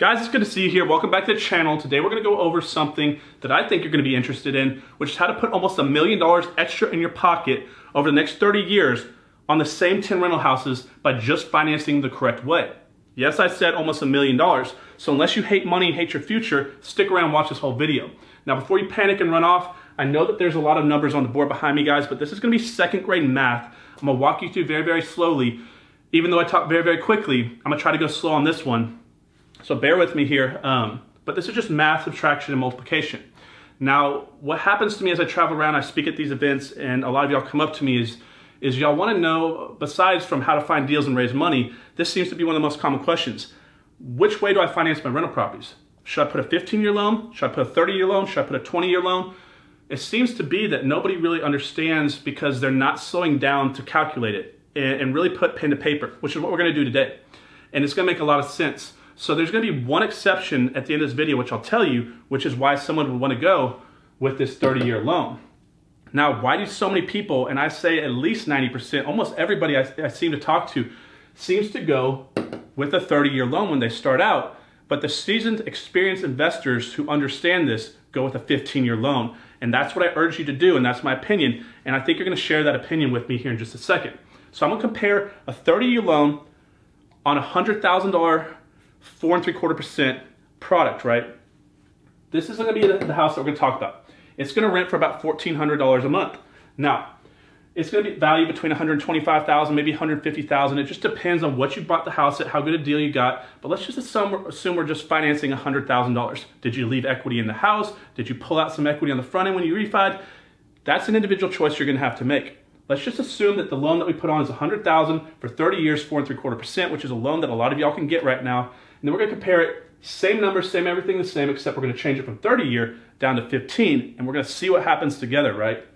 Guys, it's good to see you here. Welcome back to the channel. Today we're going to go over something that I think you're going to be interested in, which is how to put almost $1 million extra in your pocket over the next 30 years on the same 10 rental houses by just financing the correct way. Yes, I said almost $1 million. So unless you hate money and hate your future, stick around and watch this whole video. Now, before you panic and run off, I know that there's a lot of numbers on the board behind me, guys, but this is going to be second grade math. I'm going to walk you through very, very slowly. Even though I talk very, very quickly, I'm going to try to go slow on this one. So bear with me here, but this is just math, subtraction, and multiplication. Now, what happens to me as I travel around, I speak at these events, and a lot of y'all come up to me is y'all want to know, besides from how to find deals and raise money, this seems to be one of the most common questions. Which way do I finance my rental properties? Should I put a 15-year loan? Should I put a 30-year loan? Should I put a 20-year loan? It seems to be that nobody really understands because they're not slowing down to calculate it and really put pen to paper, which is what we're going to do today. And it's going to make a lot of sense. So there's going to be one exception at the end of this video, which I'll tell you, which is why someone would want to go with this 30-year loan. Now, why do so many people, and I say at least 90%, almost everybody I seem to talk to, seems to go with a 30-year loan when they start out, but the seasoned, experienced investors who understand this go with a 15-year loan. And that's what I urge you to do, and that's my opinion, and I think you're going to share that opinion with me here in just a second. So I'm going to compare a 30-year loan on a $100,000 4.75% product, right? This is going to be the house that we're going to talk about. It's going to rent for about $1,400 a month. Now, it's going to be valued between $125,000, maybe $150,000. It just depends on what you bought the house at, how good a deal you got. But let's just assume we're just financing $100,000. Did you leave equity in the house? Did you pull out some equity on the front end when you refied? That's an individual choice you're going to have to make. Let's just assume that the loan that we put on is $100,000 for 30 years, 4.75%, which is a loan that a lot of y'all can get right now. And then we're going to compare it, same numbers, same everything the same, except we're going to change it from 30-year down to 15, and we're going to see what happens together, right?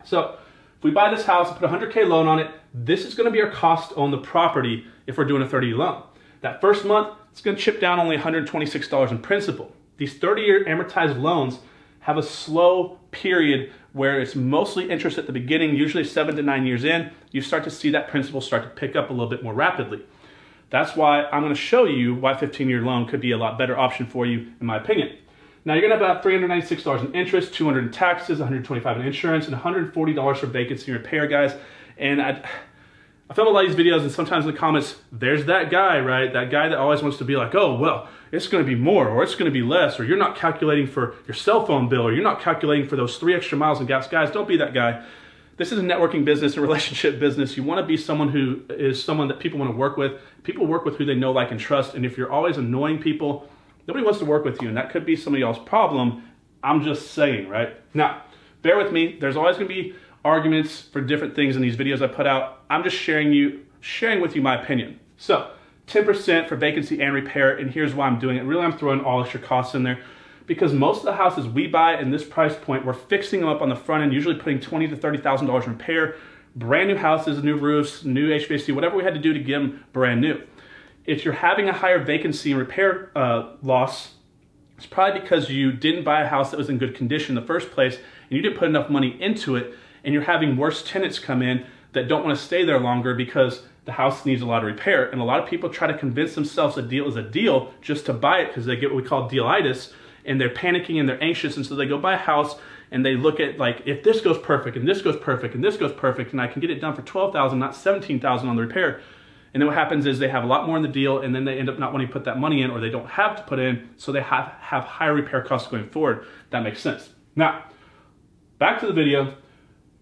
So if we buy this house and put a $100K loan on it, this is going to be our cost on the property if we're doing a 30-year loan. That first month, it's going to chip down only $126 in principal. These 30-year amortized loans have a slow period where it's mostly interest at the beginning, usually 7 to 9 years in. You start to see that principal start to pick up a little bit more rapidly. That's why I'm going to show you why a 15-year loan could be a lot better option for you, in my opinion. Now, you're going to have about $396 in interest, $200 in taxes, $125 in insurance, and $140 for vacancy and repair, guys. And I film a lot of these videos, and sometimes in the comments, there's that guy, right? That guy that always wants to be like, oh, well, it's going to be more, or it's going to be less, or you're not calculating for your cell phone bill, or you're not calculating for those 3 extra miles in gas. Guys, don't be that guy. This is a networking business, a relationship business. You want to be someone who is someone that people want to work with. People work with who they know, like, and trust. And if you're always annoying people, nobody wants to work with you. And that could be some of y'all's problem. I'm just saying, right? Now, bear with me. There's always going to be arguments for different things in these videos I put out. I'm just sharing with you my opinion. So 10% for vacancy and repair. And here's why I'm doing it. Really, I'm throwing all extra costs in there, because most of the houses we buy in this price point, we're fixing them up on the front end, usually putting $20,000 to $30,000 in repair, brand new houses, new roofs, new HVAC, whatever we had to do to get them brand new. If you're having a higher vacancy and repair loss, it's probably because you didn't buy a house that was in good condition in the first place, and you didn't put enough money into it, and you're having worse tenants come in that don't want to stay there longer because the house needs a lot of repair. And a lot of people try to convince themselves a deal is a deal just to buy it because they get what we call dealitis, and they're panicking and they're anxious, and so they go buy a house and they look at, like, if this goes perfect and this goes perfect and this goes perfect and I can get it done for $12,000, not $17,000 on the repair. And then what happens is they have a lot more in the deal, and then they end up not wanting to put that money in, or they don't have to put in, so they have higher repair costs going forward. That makes sense. Now, back to the video.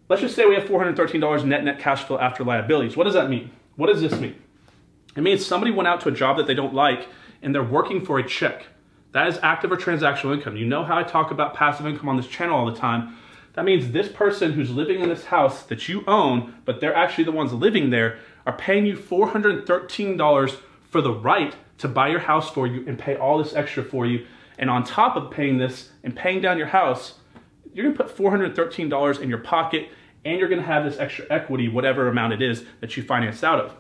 Let's just say we have $413 net cash flow after liabilities. What does that mean? What does this mean? It means somebody went out to a job that they don't like and they're working for a check. That is active or transactional income. You know how I talk about passive income on this channel all the time. That means this person who's living in this house that you own, but they're actually the ones living there, are paying you $413 for the right to buy your house for you and pay all this extra for you. And on top of paying this and paying down your house, you're going to put $413 in your pocket, and you're going to have this extra equity, whatever amount it is that you financed out of.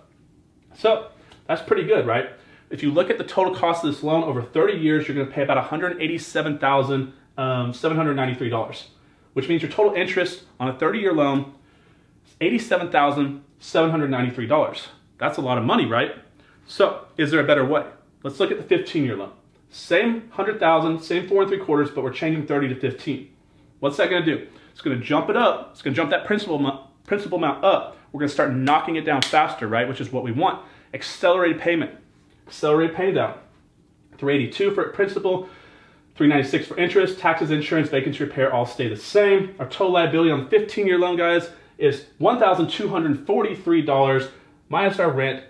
So that's pretty good, right? If you look at the total cost of this loan over 30 years, you're going to pay about $187,793, which means your total interest on a 30-year loan is $87,793. That's a lot of money, right? So is there a better way? Let's look at the 15-year loan. Same 100,000, same 4 3/4, but we're changing 30 to 15. What's that going to do? It's going to jump it up. It's going to jump that principal amount up. We're going to start knocking it down faster, right? Which is what we want. Accelerated payment. Accelerated pay down. 382 for principal, 396 for interest, taxes, insurance, vacancy repair all stay the same. Our total liability on the 15-year loan, guys, is $1,243 minus our rent.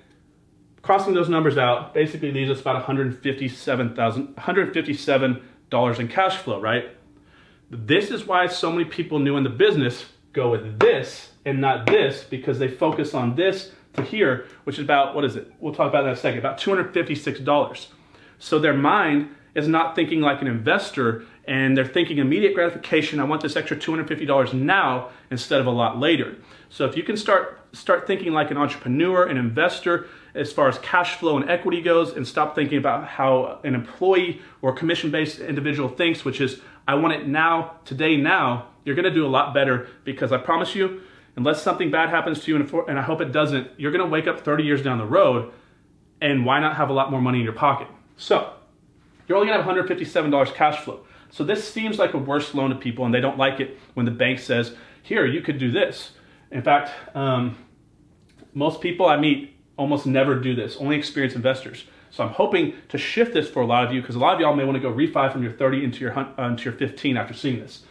Crossing those numbers out basically leaves us about $157 in cash flow, right? This is why so many people new in the business go with this and not this, because they focus on this to here, which is about, what is it? We'll talk about that in a second, about $256. So their mind is not thinking like an investor, and they're thinking immediate gratification. I want this extra $250 now instead of a lot later. So if you can start thinking like an entrepreneur, an investor, as far as cash flow and equity goes, and stop thinking about how an employee or commission-based individual thinks, which is, I want it now, today, now, you're gonna do a lot better, because I promise you, unless something bad happens to you, and I hope it doesn't, you're gonna wake up 30 years down the road, and why not have a lot more money in your pocket? So, you're only gonna have $157 cash flow. So this seems like a worse loan to people, and they don't like it when the bank says, here, you could do this. In fact, most people I meet almost never do this, only experienced investors. So I'm hoping to shift this for a lot of you, because a lot of y'all may want to go refi from your 30 into your 15 after seeing this.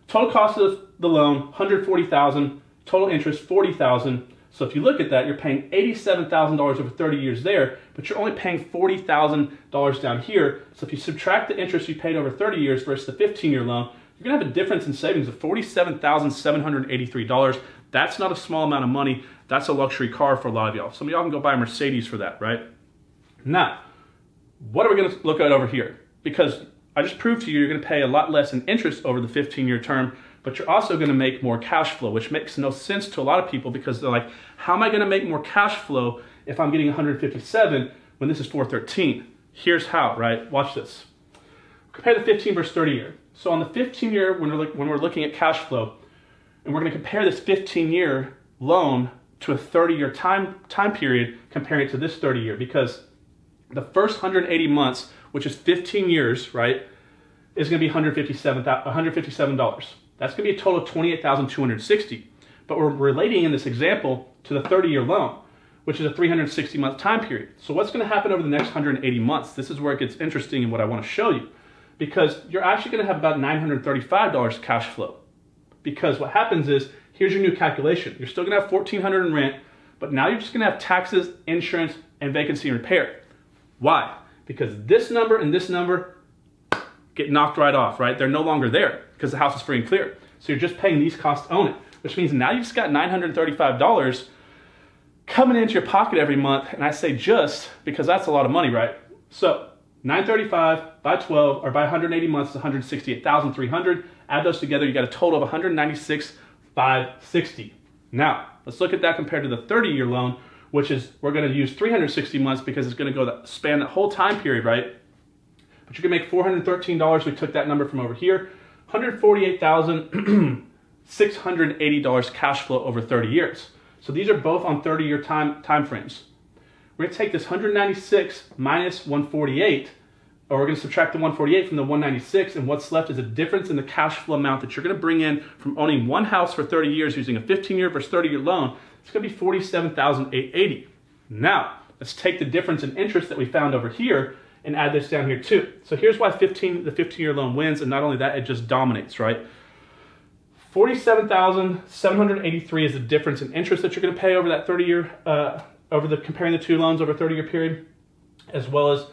Total cost of the loan, $140,000. Total interest, $40,000. So if you look at that, you're paying $87,000 over 30 years there, but you're only paying $40,000 down here. So if you subtract the interest you paid over 30 years versus the 15-year loan, you're gonna have a difference in savings of $47,783. That's not a small amount of money. That's a luxury car for a lot of y'all. Some of y'all can go buy a Mercedes for that, right? Now, what are we gonna look at over here? Because I just proved to you, you're gonna pay a lot less in interest over the 15-year term, but you're also gonna make more cash flow, which makes no sense to a lot of people, because they're like, how am I gonna make more cash flow if I'm getting 157 when this is 413? Here's how, right? Watch this. Compare the 15 versus 30 year. So on the 15-year, when we're looking at cash flow, and we're gonna compare this 15-year loan to a 30-year time period, comparing it to this 30-year, because the first 180 months, which is 15 years, right, is gonna be $157. That's gonna be a total of $28,260. But we're relating in this example to the 30-year loan, which is a 360-month time period. So what's gonna happen over the next 180 months? This is where it gets interesting and what I wanna show you. Because you're actually gonna have about $935 cash flow. Because what happens is, here's your new calculation. You're still gonna have $1,400 in rent, but now you're just gonna have taxes, insurance, and vacancy and repair. Why? Because this number and this number get knocked right off, right? They're no longer there because the house is free and clear. So you're just paying these costs to own it, which means now you've just got $935 coming into your pocket every month. And I say just because that's a lot of money, right? So $935 by 12 or by 180 months is $168,300. Add those together, you got a total of $196,560. Now, let's look at that compared to the 30-year loan, which is, we're gonna use 360 months because it's gonna go span that whole time period, right? But you can make $413, we took that number from over here, $148,680 cash flow over 30 years. So these are both on 30-year time frames. We're gonna take this 196 minus 148, or we're gonna subtract the 148 from the 196, and what's left is a difference in the cash flow amount that you're gonna bring in from owning one house for 30 years using a 15-year versus 30-year loan. It's gonna be $47,880. Now, let's take the difference in interest that we found over here and add this down here too. So here's why the 15-year loan wins, and not only that, it just dominates, right? $47,783 is the difference in interest that you're gonna pay over that 30-year, comparing the two loans over a 30-year period, as well as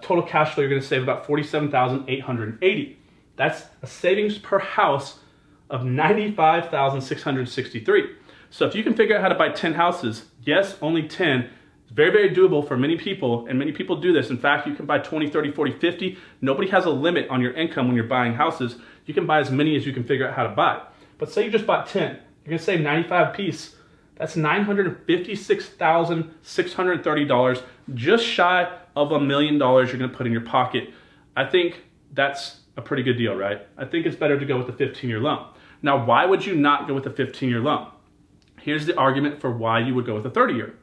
total cash flow, you're gonna save about $47,880. That's a savings per house of $95,663. So if you can figure out how to buy 10 houses, yes, only 10, it's very, very doable for many people, and many people do this. In fact, you can buy 20, 30, 40, 50. Nobody has a limit on your income when you're buying houses. You can buy as many as you can figure out how to buy. But say you just bought 10, you're gonna save 95 apiece. That's $956,630, just shy of $1 million you're gonna put in your pocket. I think that's a pretty good deal, right? I think it's better to go with the 15-year loan. Now, why would you not go with the 15-year loan? Here's the argument for why you would go with the 30-year.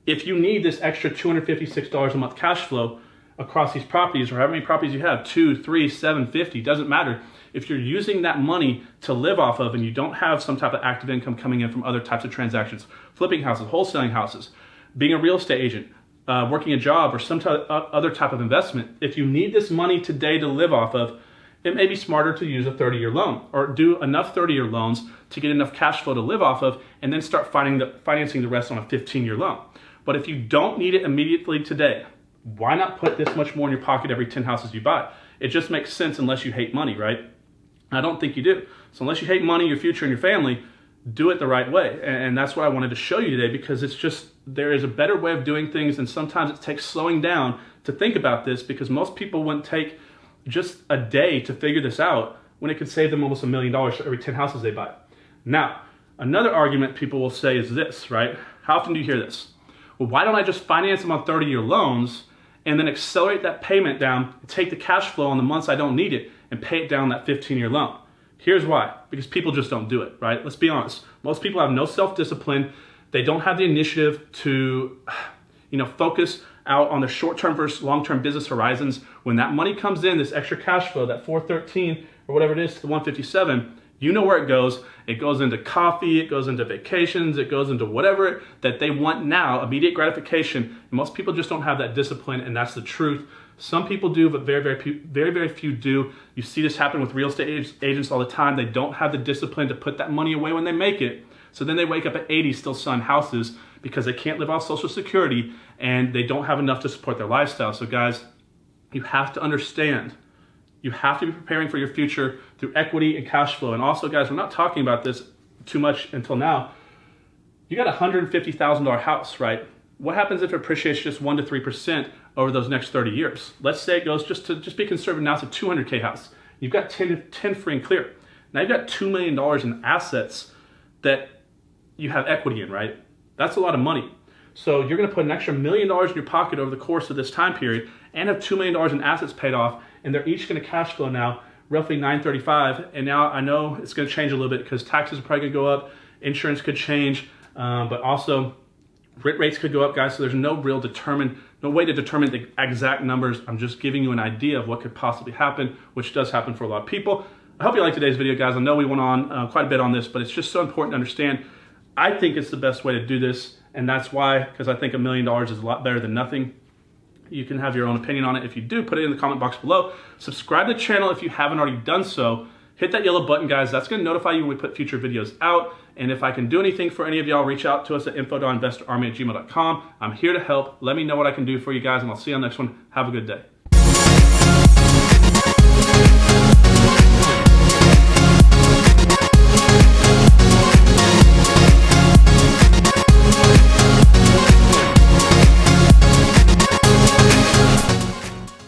If you need this extra $256 a month cash flow, across these properties, or however many properties you have, 2, 3, 7, 50, doesn't matter. If you're using that money to live off of and you don't have some type of active income coming in from other types of transactions, flipping houses, wholesaling houses, being a real estate agent, working a job, or some other type of investment, if you need this money today to live off of, it may be smarter to use a 30-year loan or do enough 30-year loans to get enough cash flow to live off of and then start financing the rest on a 15-year loan. But if you don't need it immediately today, why not put this much more in your pocket every 10 houses you buy? It just makes sense unless you hate money, right? I don't think you do. So unless you hate money, your future, and your family, do it the right way. And that's what I wanted to show you today, because it's just, there is a better way of doing things, and sometimes it takes slowing down to think about this, because most people wouldn't take just a day to figure this out when it could save them almost $1 million for every 10 houses they buy. Now, another argument people will say is this, right? How often do you hear this? Well, why don't I just finance them on 30-year loans and then accelerate that payment down, take the cash flow on the months I don't need it, and pay it down that 15-year loan? Here's why. Because people just don't do it, right? Let's be honest. Most people have no self-discipline. They don't have the initiative to, focus out on the short-term versus long-term business horizons. When that money comes in, this extra cash flow, that 413 or whatever it is to the 157, you know where it goes. It goes into coffee, it goes into vacations, it goes into whatever that they want now, immediate gratification. And most people just don't have that discipline, and that's the truth. Some people do, but very few do. You see this happen with real estate agents all the time. They don't have the discipline to put that money away when they make it. So then they wake up at 80 still selling houses because they can't live off Social Security and they don't have enough to support their lifestyle. So guys, you have to understand, you have to be preparing for your future through equity and cash flow. And also, guys, we're not talking about this too much until now. You got a $150,000 house, right? What happens if it appreciates just 1 to 3% over those next 30 years? Let's say it goes, just be conservative now, it's a $200K house. You've got 10 free and clear. Now you've got $2 million in assets that you have equity in, right? That's a lot of money. So you're gonna put an extra $1 million in your pocket over the course of this time period and have $2 million in assets paid off, and they're each gonna cash flow now roughly $935. And now I know it's gonna change a little bit because taxes are probably gonna go up, insurance could change, but also rent rates could go up, guys. So there's no way to determine the exact numbers. I'm just giving you an idea of what could possibly happen, which does happen for a lot of people. I hope you liked today's video, guys. I know we went on quite a bit on this, but it's just so important to understand. I think it's the best way to do this, and that's why, because I think $1 million is a lot better than nothing. You can have your own opinion on it. If you do, put it in the comment box below. Subscribe to the channel if you haven't already done so. Hit that yellow button, guys. That's going to notify you when we put future videos out. And if I can do anything for any of y'all, reach out to us at info.investorarmy@gmail.com. I'm here to help. Let me know what I can do for you guys, and I'll see you on the next one. Have a good day.